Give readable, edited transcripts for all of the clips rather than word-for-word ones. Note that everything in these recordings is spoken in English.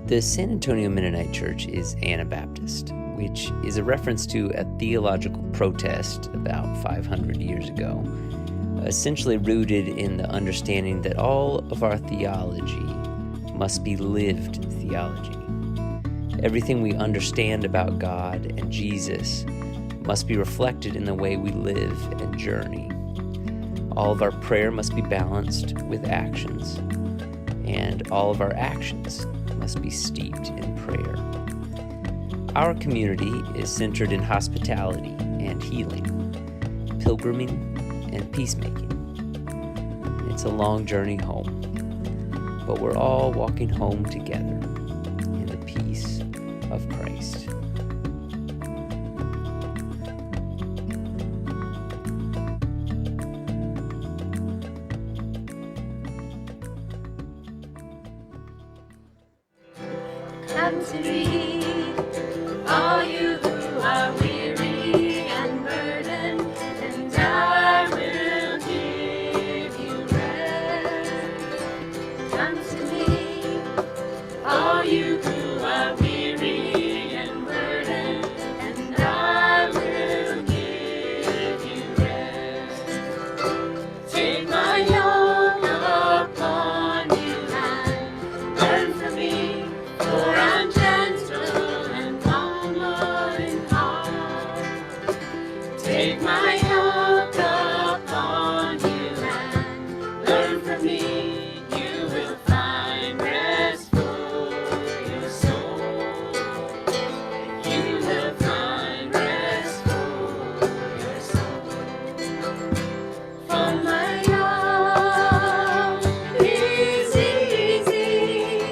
The San Antonio Mennonite Church is Anabaptist, which is a reference to a theological protest about 500 years ago, essentially rooted in the understanding that all of our theology must be lived theology. Everything we understand about God and Jesus must be reflected in the way we live and journey. All of our prayer must be balanced with actions, and all of our actions must be steeped in prayer. Our community is centered in hospitality and healing, pilgriming and peacemaking. It's a long journey home, but we're all walking home together in the peace of Christ. Come to me, all you who are weary and burdened, and I will give you rest. Come to me, all you who are weary and burdened, and I will give you rest. Take my yoke upon you and learn from me. For I'm gentle and humble in heart. Take my yoke upon you and learn from me. You will find rest for your soul. You will find rest for your soul. For my yoke is easy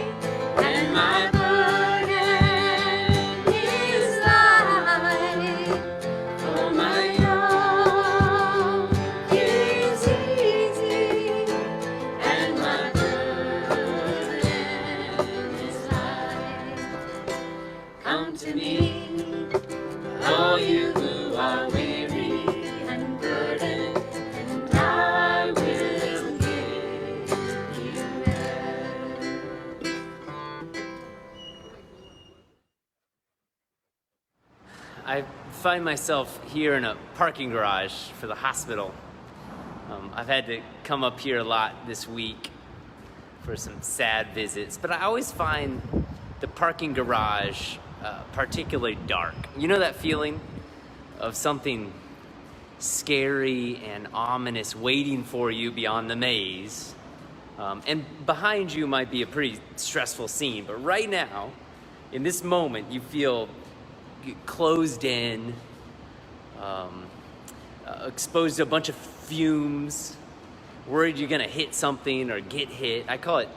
and my burden is light. For my yoke is easy and my burden is light. Come to me, all you who are weary and burdened, and I will give you rest. I find myself here in a parking garage for the hospital. I've had to come up here a lot this week for some sad visits, but I always find the parking garage particularly dark. You know that feeling of something scary and ominous waiting for you beyond the maze? And behind you might be a pretty stressful scene, but right now, in this moment, you feel closed in, exposed to a bunch of fumes, worried you're gonna hit something or get hit. I call it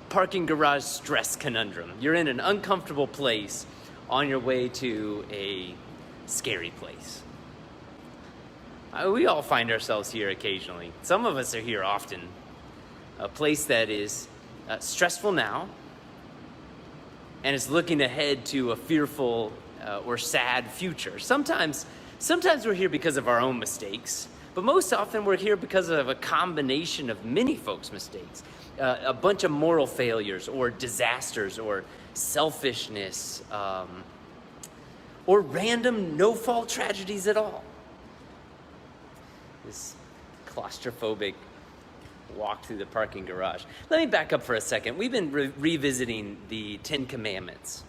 parking garage stress conundrum. You're in an uncomfortable place on your way to a scary place. We all find ourselves here occasionally. Some of us are here often. A place that is stressful now, and is looking ahead to a fearful or sad future. Sometimes we're here because of our own mistakes, but most often we're here because of a combination of many folks' mistakes, a bunch of moral failures or disasters or selfishness, or random no-fault tragedies at all. This claustrophobic walk through the parking garage. Let me back up for a second. We've been revisiting the 10 Commandments,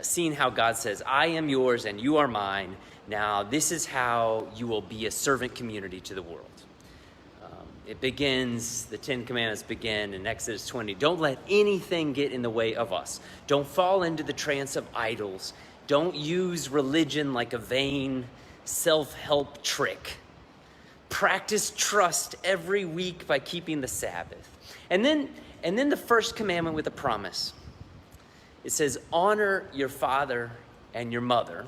seeing how God says, I am yours and you are mine. Now, this is how you will be a servant community to the world. The 10 Commandments begin in Exodus 20. Don't let anything get in the way of us. Don't fall into the trance of idols. Don't use religion like a vain self-help trick. Practice trust every week by keeping the Sabbath. And then the first commandment with a promise. It says, honor your father and your mother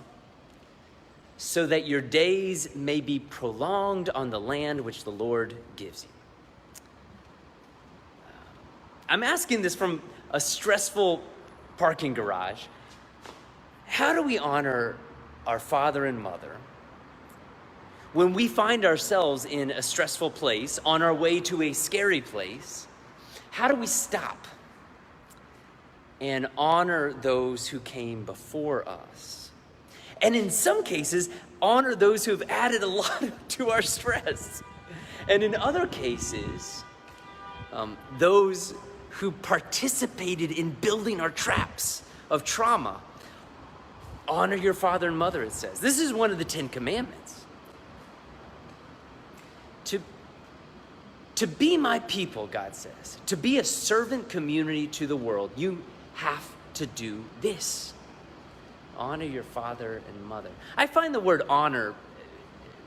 so that your days may be prolonged on the land which the Lord gives you. I'm asking this from a stressful parking garage. How do we honor our father and mother when we find ourselves in a stressful place, on our way to a scary place? How do we stop and honor those who came before us. And in some cases, honor those who have added a lot to our stress. And in other cases, those who participated in building our traps of trauma. Honor your father and mother, it says. This is one of the 10 commandments. To be my people, God says, to be a servant community to the world, you have to do this. Honor your father and mother. I find the word honor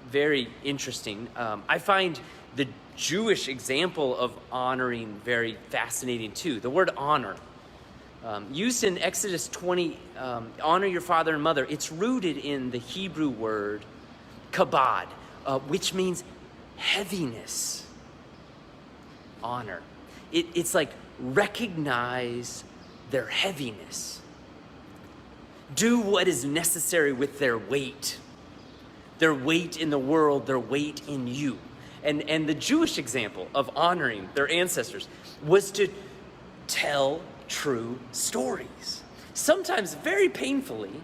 very interesting. I find the Jewish example of honoring very fascinating too. The word honor, used in Exodus 20, honor your father and mother, it's rooted in the Hebrew word kabad, which means heaviness. Honor. It's like recognize their heaviness. Do what is necessary with their weight in the world, their weight in you. And the Jewish example of honoring their ancestors was to tell true stories. Sometimes very painfully,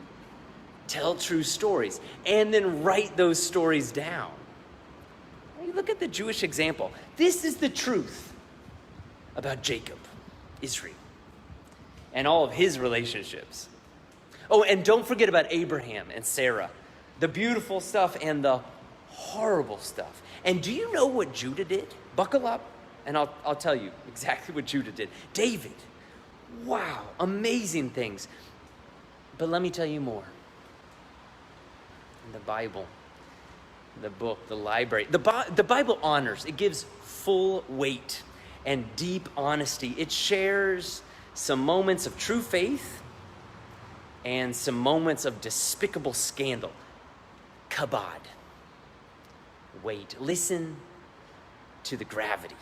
tell true stories and then write those stories down. Look at the Jewish example. This is the truth about Jacob, Israel, and all of his relationships. Oh, and don't forget about Abraham and Sarah, the beautiful stuff and the horrible stuff. And do you know what Judah did? Buckle up, and I'll tell you exactly what Judah did. David, wow, amazing things. But let me tell you more. In the Bible, the book, the library, the Bible honors, it gives full weight and deep honesty. It shares some moments of true faith and some moments of despicable scandal. Kabad. Wait, listen to the gravity.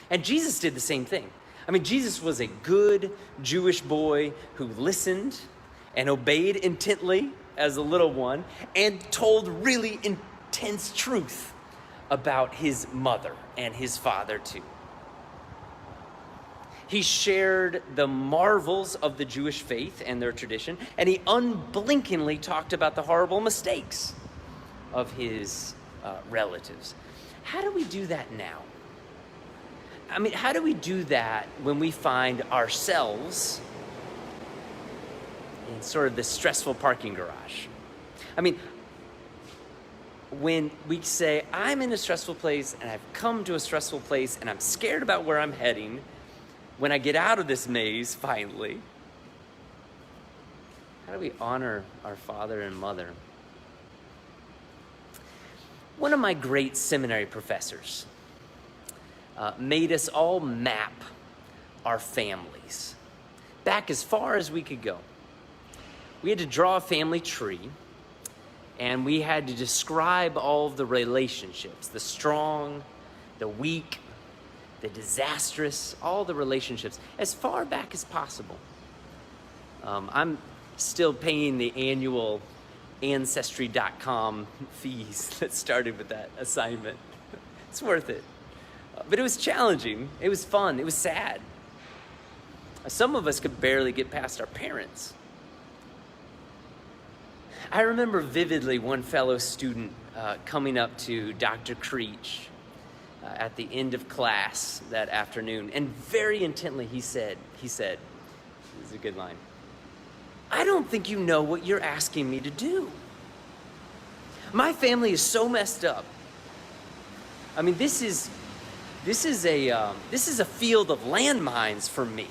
And Jesus did the same thing. I mean, Jesus was a good Jewish boy who listened and obeyed intently as a little one and told really intense truth about his mother and his father too. He shared the marvels of the Jewish faith and their tradition, and he unblinkingly talked about the horrible mistakes of his relatives. How do we do that now? I mean, how do we do that when we find ourselves in sort of this stressful parking garage? I mean, when we say, I'm in a stressful place and I've come to a stressful place and I'm scared about where I'm heading, when I get out of this maze, finally, how do we honor our father and mother? One of my great seminary professors made us all map our families back as far as we could go. We had to draw a family tree, and we had to describe all of the relationships, the strong, the weak, the disastrous, all the relationships, as far back as possible. I'm still paying the annual Ancestry.com fees that started with that assignment. It's worth it. But it was challenging. It was fun. It was sad. Some of us could barely get past our parents. I remember vividly one fellow student coming up to Dr. Creech at the end of class that afternoon, and very intently he said, this is a good line, I don't think you know what you're asking me to do. My family is so messed up. I mean, this is a field of landmines for me.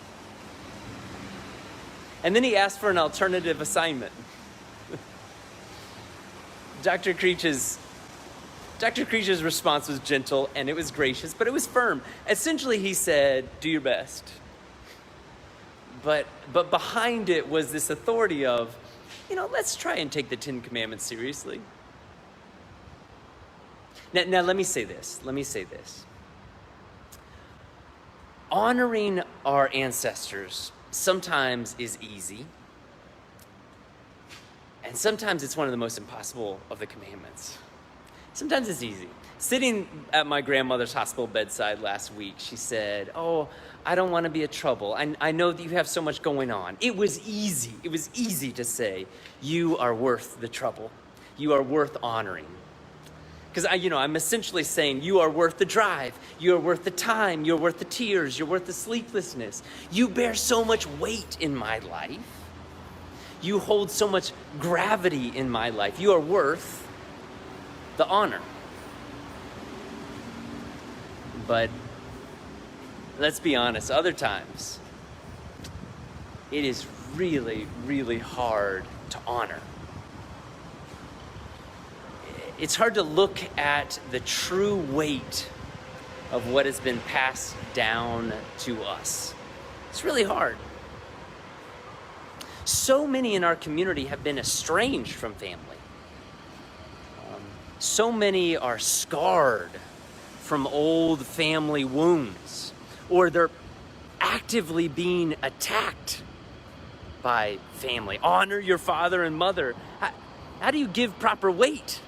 And then he asked for an alternative assignment. Dr. Creech's response was gentle and it was gracious, but it was firm. Essentially, he said, do your best. But behind it was this authority of, let's try and take the 10 Commandments seriously. Now let me say this. Honoring our ancestors sometimes is easy, and sometimes it's one of the most impossible of the commandments. Sometimes it's easy. Sitting at my grandmother's hospital bedside last week, she said, "Oh, I don't want to be a trouble. I know that you have so much going on." It was easy. It was easy to say, "You are worth the trouble. You are worth honoring." Because I'm essentially saying you are worth the drive. You are worth the time. You're worth the tears. You're worth the sleeplessness. You bear so much weight in my life. You hold so much gravity in my life. You are worth the honor. But let's be honest, other times it is really, really hard to honor. It's hard to look at the true weight of what has been passed down to us. It's really hard. So many in our community have been estranged from family. So many are scarred from old family wounds, or they're actively being attacked by family. Honor your father and mother. How do you give proper weight?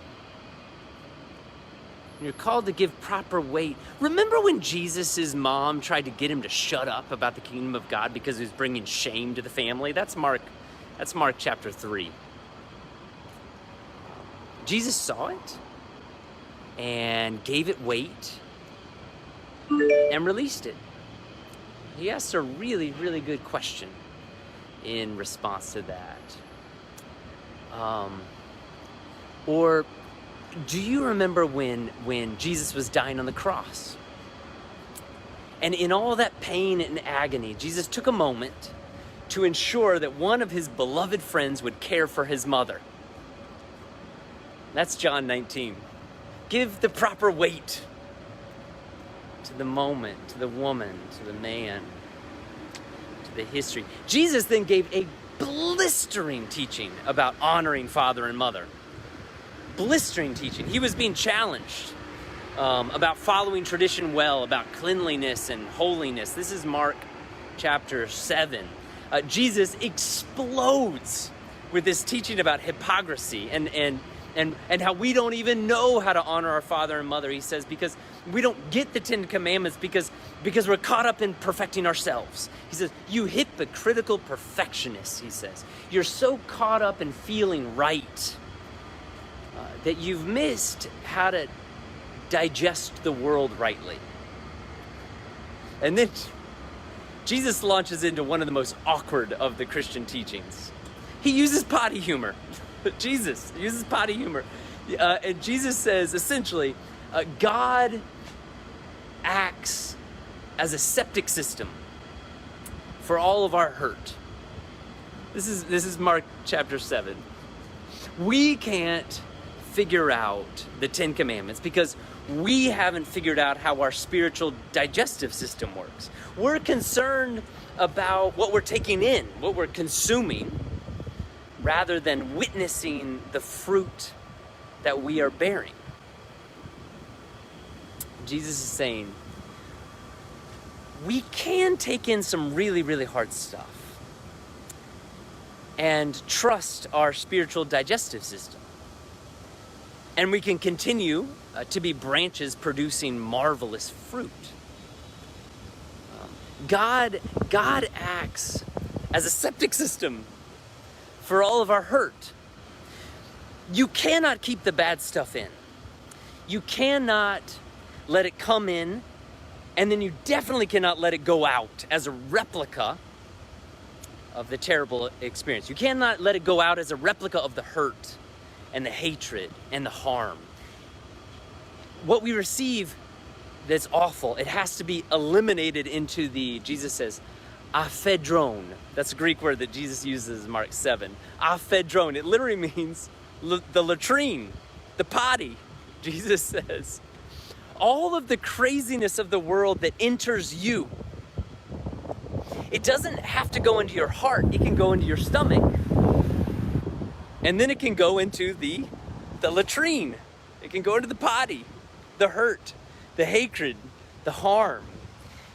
You're called to give proper weight. Remember when Jesus' mom tried to get him to shut up about the kingdom of God because he was bringing shame to the family? That's Mark chapter 3. Jesus saw it and gave it weight and released it. He asked a really, really good question in response to that. Or do you remember when Jesus was dying on the cross? And in all that pain and agony, Jesus took a moment to ensure that one of his beloved friends would care for his mother. That's John 19. Give the proper weight to the moment, to the woman, to the man, to the history. Jesus then gave a blistering teaching about honoring father and mother. Blistering teaching. He was being challenged about following tradition well, about cleanliness and holiness. This is Mark chapter 7. Jesus explodes with this teaching about hypocrisy and how we don't even know how to honor our father and mother. He says, because we don't get the 10 Commandments because we're caught up in perfecting ourselves. He says, you hypocritical perfectionists, he says. You're so caught up in feeling right that you've missed how to digest the world rightly. And then Jesus launches into one of the most awkward of the Christian teachings. He uses potty humor. Jesus uses potty humor. And Jesus says, essentially, God acts as a septic system for all of our hurt. This is Mark chapter 7. We can't figure out the 10 Commandments because we haven't figured out how our spiritual digestive system works. We're concerned about what we're taking in, what we're consuming, rather than witnessing the fruit that we are bearing. Jesus is saying, we can take in some really, really hard stuff and trust our spiritual digestive system. And we can continue to be branches producing marvelous fruit. God acts as a septic system for all of our hurt. You cannot keep the bad stuff in. You cannot let it come in, and then you definitely cannot let it go out as a replica of the terrible experience. You cannot let it go out as a replica of the hurt and the hatred and the harm. What we receive that's awful, it has to be eliminated into Jesus says, aphedron. That's a Greek word that Jesus uses in Mark 7. Aphedron. It literally means the latrine, the potty. Jesus says, all of the craziness of the world that enters you, it doesn't have to go into your heart. It can go into your stomach. And then it can go into the latrine. It can go into the potty, the hurt, the hatred, the harm.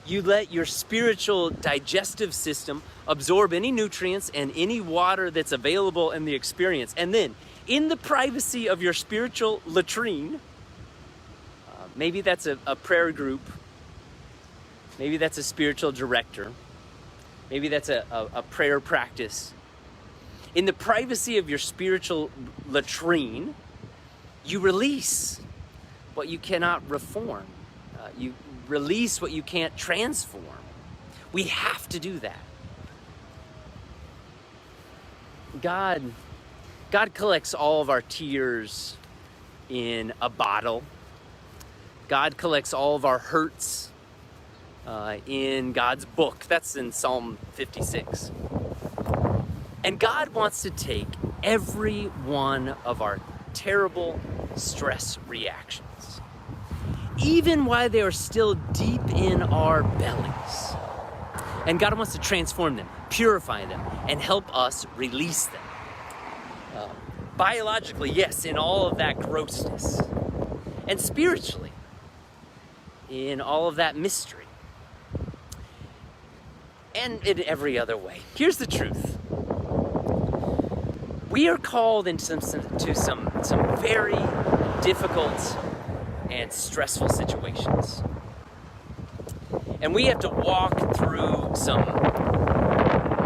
You let your spiritual digestive system absorb any nutrients and any water that's available in the experience. And then, in the privacy of your spiritual latrine, Maybe that's a prayer group. Maybe that's a spiritual director. Maybe that's a prayer practice. In the privacy of your spiritual latrine, you release what you cannot reform. You release what you can't transform. We have to do that. God collects all of our tears in a bottle. God collects all of our hurts in God's book. That's in Psalm 56. And God wants to take every one of our terrible stress reactions, even while they are still deep in our bellies. And God wants to transform them, purify them, and help us release them. Biologically, yes, in all of that grossness. And spiritually, in all of that mystery. And in every other way. Here's the truth. We are called into some very difficult and stressful situations. And we have to walk through some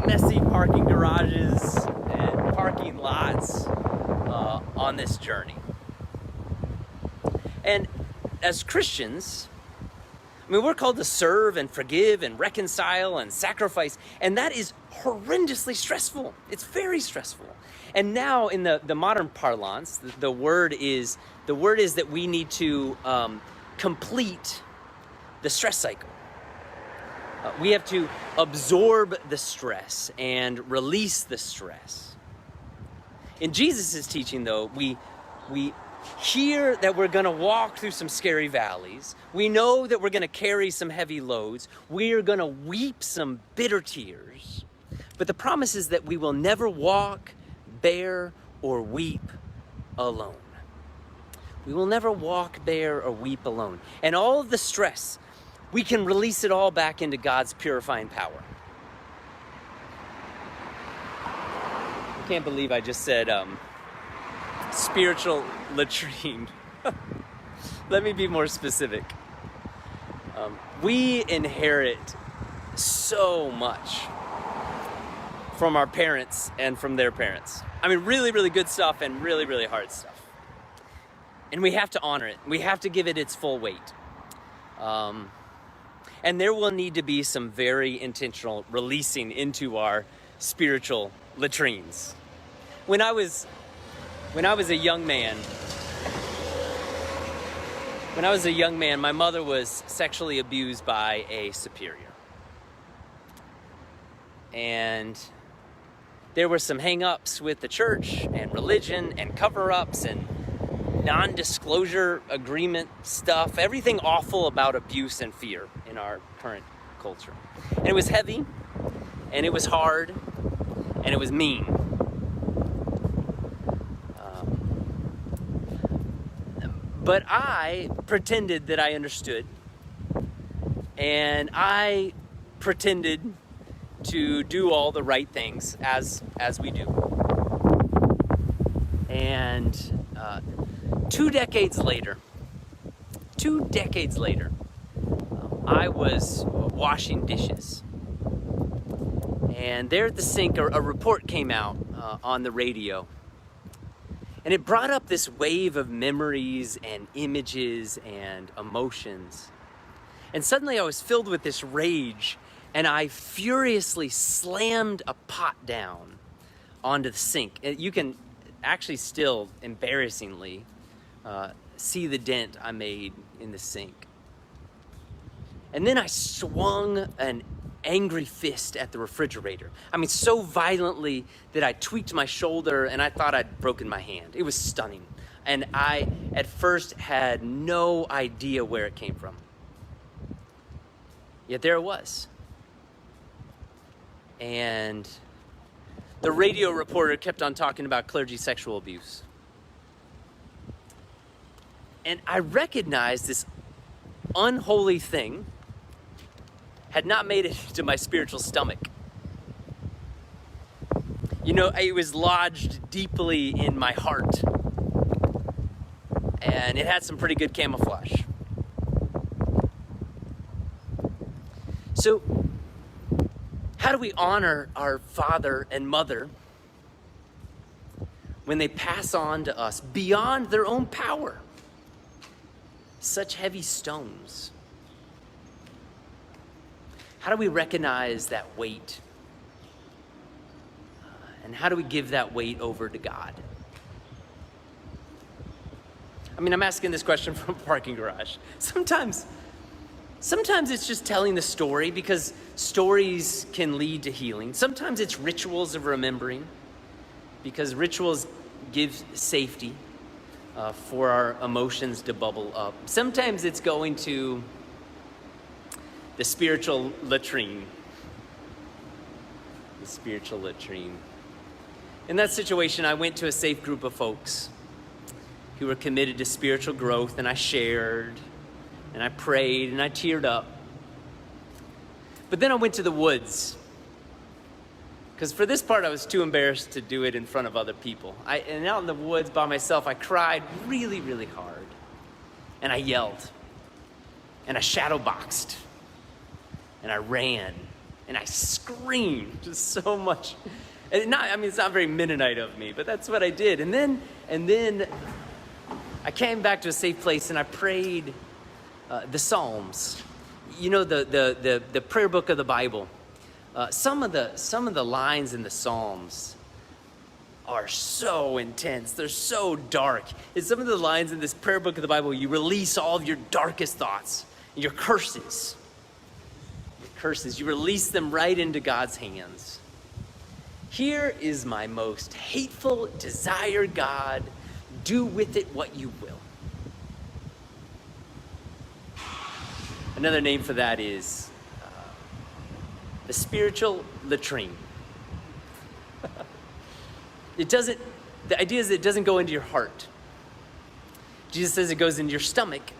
messy parking garages and parking lots on this journey. And as Christians, I mean, we're called to serve and forgive and reconcile and sacrifice, and that is horrendously stressful. It's very stressful. And now in the modern parlance, the word is that we need to complete the stress cycle. We have to absorb the stress and release the stress. In Jesus' teaching, though, we hear that we're going to walk through some scary valleys. We know that we're going to carry some heavy loads. We're going to weep some bitter tears. But the promise is that we will never walk, bear, or weep alone. We will never walk, bear, or weep alone. And all of the stress, we can release it all back into God's purifying power. I can't believe I just said spiritual latrine. Let me be more specific. We inherit so much from our parents and from their parents. I mean, really, really good stuff and really, really hard stuff. And we have to honor it. We have to give it its full weight. And there will need to be some very intentional releasing into our spiritual latrines. When I was a young man, my mother was sexually abused by a superior. And there were some hang-ups with the church and religion and cover-ups and non-disclosure agreement stuff, everything awful about abuse and fear in our current culture. And it was heavy, and it was hard, and it was mean. But I pretended that I understood, and I pretended to do all the right things as we do. And 2 decades later, I was washing dishes. And there at the sink, a report came out on the radio. And it brought up this wave of memories and images and emotions. And suddenly I was filled with this rage, and I furiously slammed a pot down onto the sink. You can actually still, embarrassingly, see the dent I made in the sink. And then I swung an angry fist at the refrigerator. I mean, so violently that I tweaked my shoulder and I thought I'd broken my hand. It was stunning. And I, at first, had no idea where it came from. Yet there it was. And the radio reporter kept on talking about clergy sexual abuse. And I recognized this unholy thing had not made it to my spiritual stomach. You know, it was lodged deeply in my heart. And it had some pretty good camouflage. So, how do we honor our father and mother when they pass on to us beyond their own power such heavy stones? How do we recognize that weight? And how do we give that weight over to God? I mean, I'm asking this question from a parking garage. Sometimes it's just telling the story because stories can lead to healing. Sometimes it's rituals of remembering because rituals give safety for our emotions to bubble up. Sometimes it's going to the spiritual latrine. The spiritual latrine. In that situation, I went to a safe group of folks who were committed to spiritual growth, and I shared, and I prayed, and I teared up. But then I went to the woods, because for this part, I was too embarrassed to do it in front of other people. And out in the woods by myself, I cried really, really hard, and I yelled, and I shadow boxed, and I ran, and I screamed just so much. And it's not very Mennonite of me, but that's what I did. And then I came back to a safe place and I prayed the Psalms. You know, the prayer book of the Bible. Some of the lines in the Psalms are so intense. They're so dark. And some of the lines in this prayer book of the Bible, you release all of your darkest thoughts, your curses. You release them right into God's hands. Here is my most hateful desire, God. Do with it what you will. Another name for that is the spiritual latrine. The idea is it doesn't go into your heart. Jesus says it goes into your stomach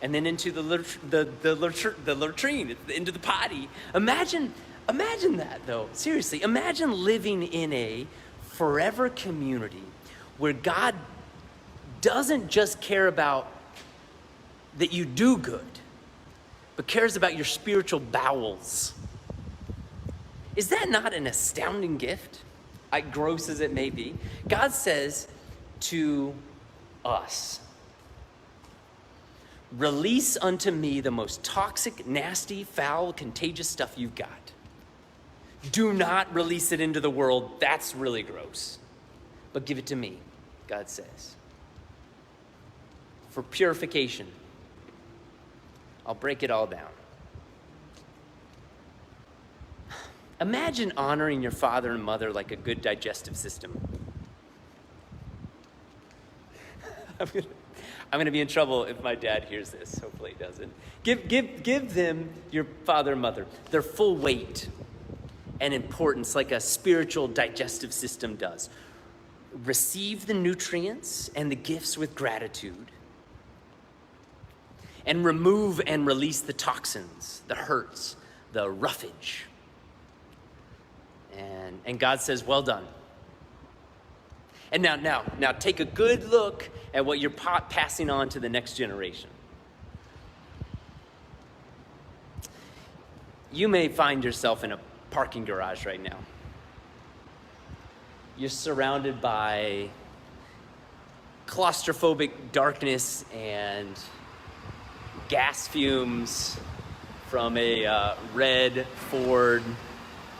and then into the latrine, into the potty. Imagine that, though. Seriously, imagine living in a forever community where God doesn't just care about that you do good, but cares about your spiritual bowels. Is that not an astounding gift? Gross as it may be. God says to us, release unto me the most toxic, nasty, foul, contagious stuff you've got. Do not release it into the world. That's really gross. But give it to me, God says. For purification, I'll break it all down. Imagine honoring your father and mother like a good digestive system. I'm going to be in trouble if my dad hears this. Hopefully he doesn't. Give them, your father and mother, their full weight and importance like a spiritual digestive system does. Receive the nutrients and the gifts with gratitude. And remove and release the toxins, the hurts, the roughage. And God says, well done. And now take a good look at what you're passing on to the next generation. You may find yourself in a parking garage right now. You're surrounded by claustrophobic darkness and gas fumes from a red Ford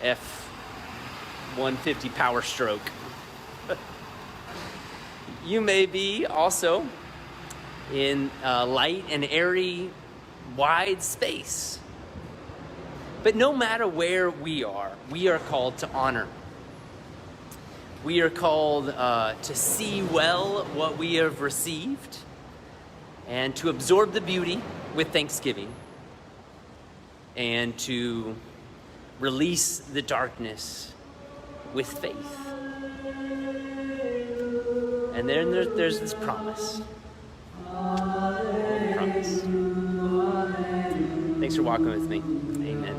F-150 Power Stroke. You may be also in light and airy, wide space. But no matter where we are called to honor. We are called to see well what we have received and to absorb the beauty with thanksgiving and to release the darkness with faith. And then there's this promise. Thanks for walking with me. Amen.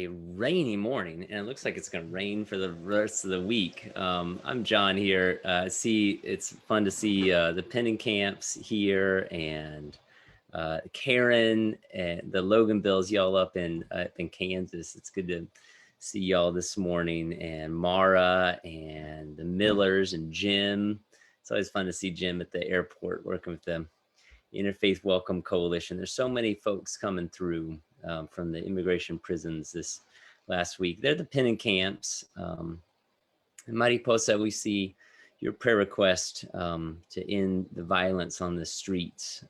a rainy morning, and it looks like it's going to rain for the rest of the week. I'm John here. It's fun to see the Penning Camps here, and Karen and the Logan Bills, y'all up in Kansas. It's good to see y'all this morning, and Mara and the Millers and Jim. It's always fun to see Jim at the airport working with the Interfaith Welcome Coalition. There's so many folks coming through from the immigration prisons this last week. They're the Penning Camps. And Mariposa, we see your prayer request to end the violence on the streets.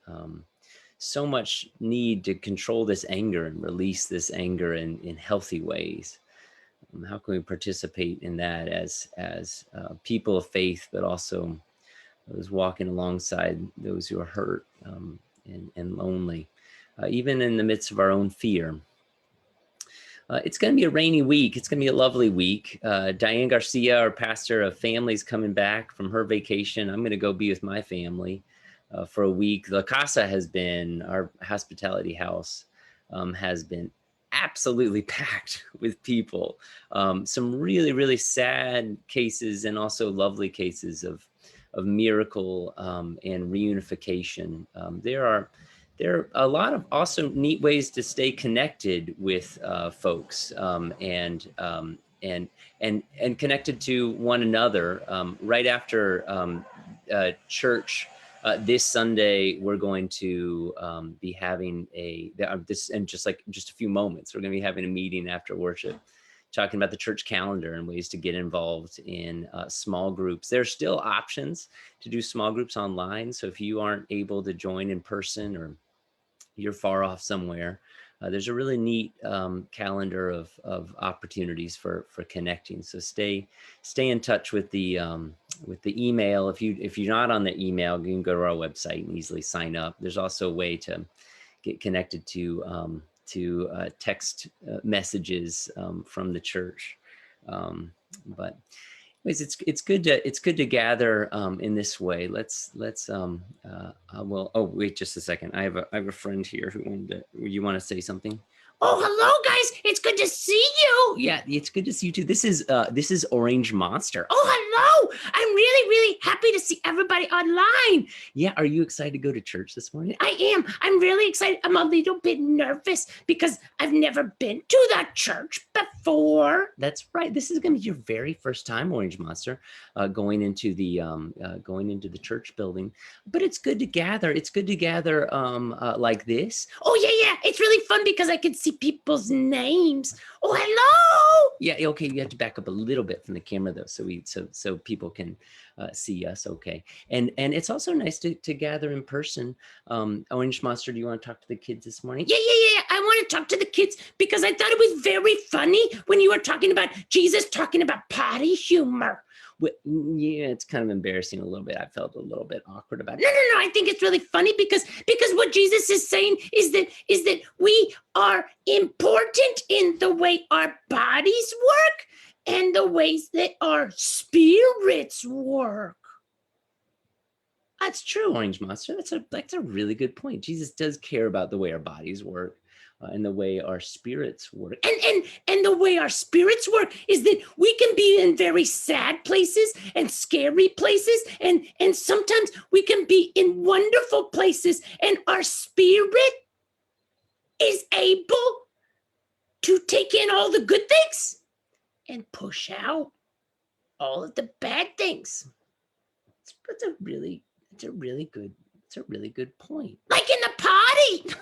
So much need to control this anger and release this anger in healthy ways. How can we participate in that as people of faith, but also those walking alongside those who are hurt and lonely, even in the midst of our own fear? It's going to be a rainy week. It's going to be a lovely week. Diane Garcia, our pastor of families, coming back from her vacation. I'm going to go be with my family for a week. La Casa has been, our hospitality house has been absolutely packed with people. Some really, really sad cases and also lovely cases of miracle and reunification. There are a lot of also neat ways to stay connected with folks and connected to one another. Right after church this Sunday, we're going to be having just a few moments, we're going to be having a meeting after worship, talking about the church calendar and ways to get involved in small groups. There's still options to do small groups online. So if you aren't able to join in person or you're far off somewhere, there's a really neat calendar of opportunities for connecting. So stay in touch with the email. If you're not on the email, you can go to our website and easily sign up. There's also a way to get connected to text messages from the church. But anyways, it's good to gather in this way. Oh, wait just a second. I have a friend here who you want to say something? Oh, hello, guys. It's good to see you. Yeah, it's good to see you too. This is Orange Monster. Oh, hello. I'm really, really happy to see everybody online. Yeah, are you excited to go to church this morning? I am. I'm really excited. I'm a little bit nervous because I've never been to that church before. That's right. This is going to be your very first time, Orange Monster, going into the church building. But it's good to gather. It's good to gather like this. Oh, yeah. It's really fun because I can see people's names. Oh, hello. Yeah, okay. You have to back up a little bit from the camera though, so people can see us. Okay, and it's also nice to gather in person. Orange Monster, do you want to talk to the kids this morning? Yeah. I want to talk to the kids because I thought it was very funny when you were talking about Jesus talking about potty humor. Well, yeah, it's kind of embarrassing a little bit. I felt a little bit awkward about it. No. I think it's really funny because what Jesus is saying is that we are important in the way our bodies work and the ways that our spirits work. That's true, Orange Monster. That's a really good point. Jesus does care about the way our bodies work. And the way our spirits work. And the way our spirits work is that we can be in very sad places and scary places. And sometimes we can be in wonderful places. And our spirit is able to take in all the good things and push out all of the bad things. It's a really good point. Like in the potty.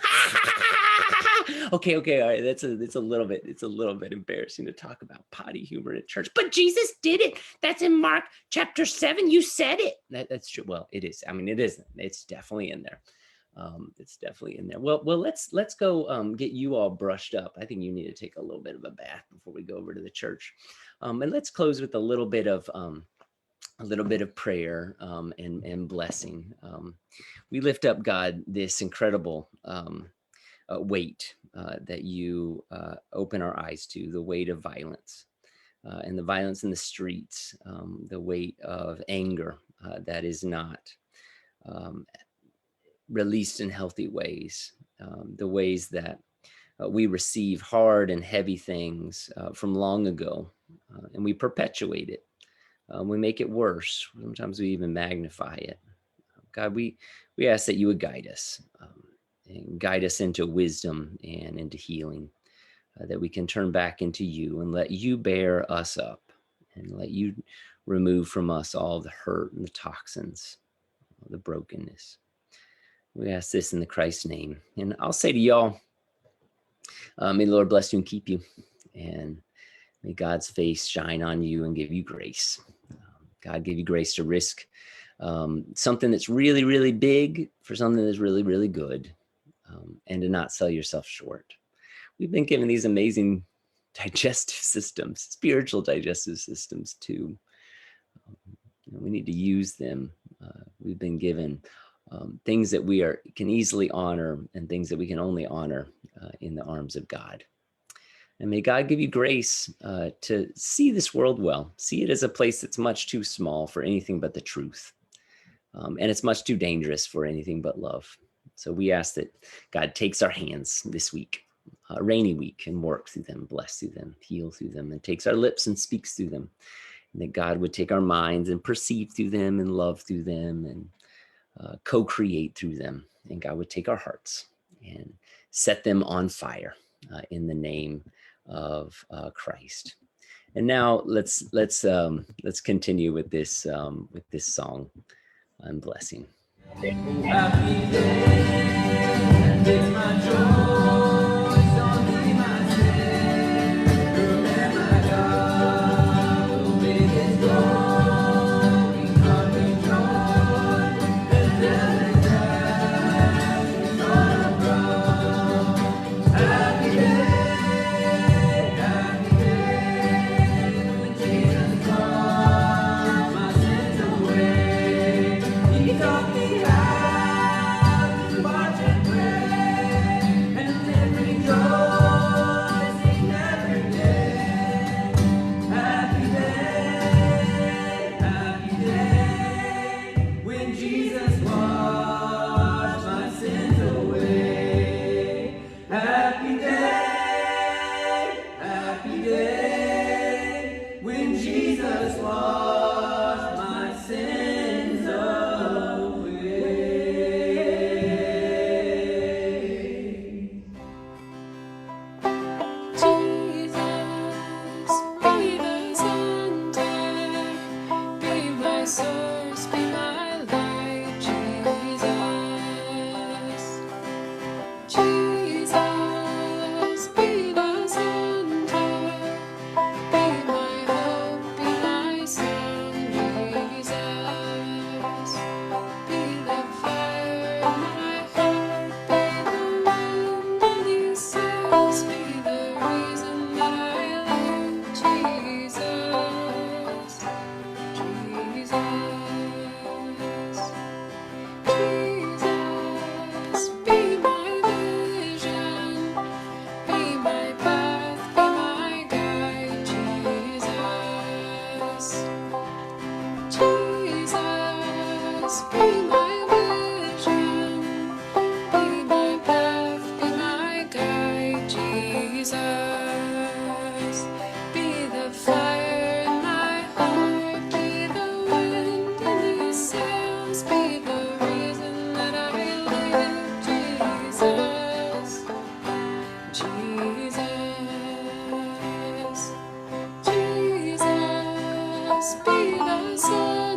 Okay, all right. It's a little bit embarrassing to talk about potty humor at church, but Jesus did it. That's in Mark chapter 7. You said it. That's true. Well, it is. I mean, it isn't. It's definitely in there. It's definitely in there. Well, let's go get you all brushed up. I think you need to take a little bit of a bath before we go over to the church. And let's close with a little bit of prayer and blessing. We lift up, God, this incredible weight that you open our eyes to, the weight of violence and the violence in the streets, the weight of anger that is not released in healthy ways, the ways that We receive hard and heavy things from long ago, and we perpetuate it. We make it worse. Sometimes we even magnify it. God, we ask that you would guide us, and guide us into wisdom and into healing, that we can turn back into you and let you bear us up and let you remove from us all the hurt and the toxins, the brokenness. We ask this in the Christ's name. And I'll say to y'all, may the Lord bless you and keep you. And may God's face shine on you and give you grace. God give you grace to risk something that's really, really big for something that's really, really good, and to not sell yourself short. We've been given these amazing digestive systems, spiritual digestive systems too. We need to use them. We've been given things that we can easily honor and things that we can only honor in the arms of God. And may God give you grace to see this world well, see it as a place that's much too small for anything but the truth. And it's much too dangerous for anything but love. So we ask that God takes our hands this week, a rainy week, and work through them, bless through them, heal through them, and takes our lips and speaks through them. And that God would take our minds and perceive through them and love through them and co-create through them. And God would take our hearts and set them on fire in the name of Christ. And now let's continue with this song on blessing. Happy day, and it's my joy, so be my Savior and my God, who made His glory come in joy, and heaven is all around. Happy day, when Jesus washed my sins away. He taught me how to watch and pray, and then rejoicing every day. Happy day, when Jesus washed my sins away. Happy day, when Jesus washed my sins away. Jesus, be the center, be my source, be my light, Jesus. Jesus, be the center, be my hope, be my song, Jesus. Be the fire in my heart, be the wind in these sails, be the reason that I live, Jesus, Jesus, be my vision, be my path, be my guide, Jesus. Jesus, be my vision, be my path, be my guide, Jesus. Be the fire in my heart, be the wind in these sails, be the reason that I live, Jesus. Jesus, Jesus, be the sun.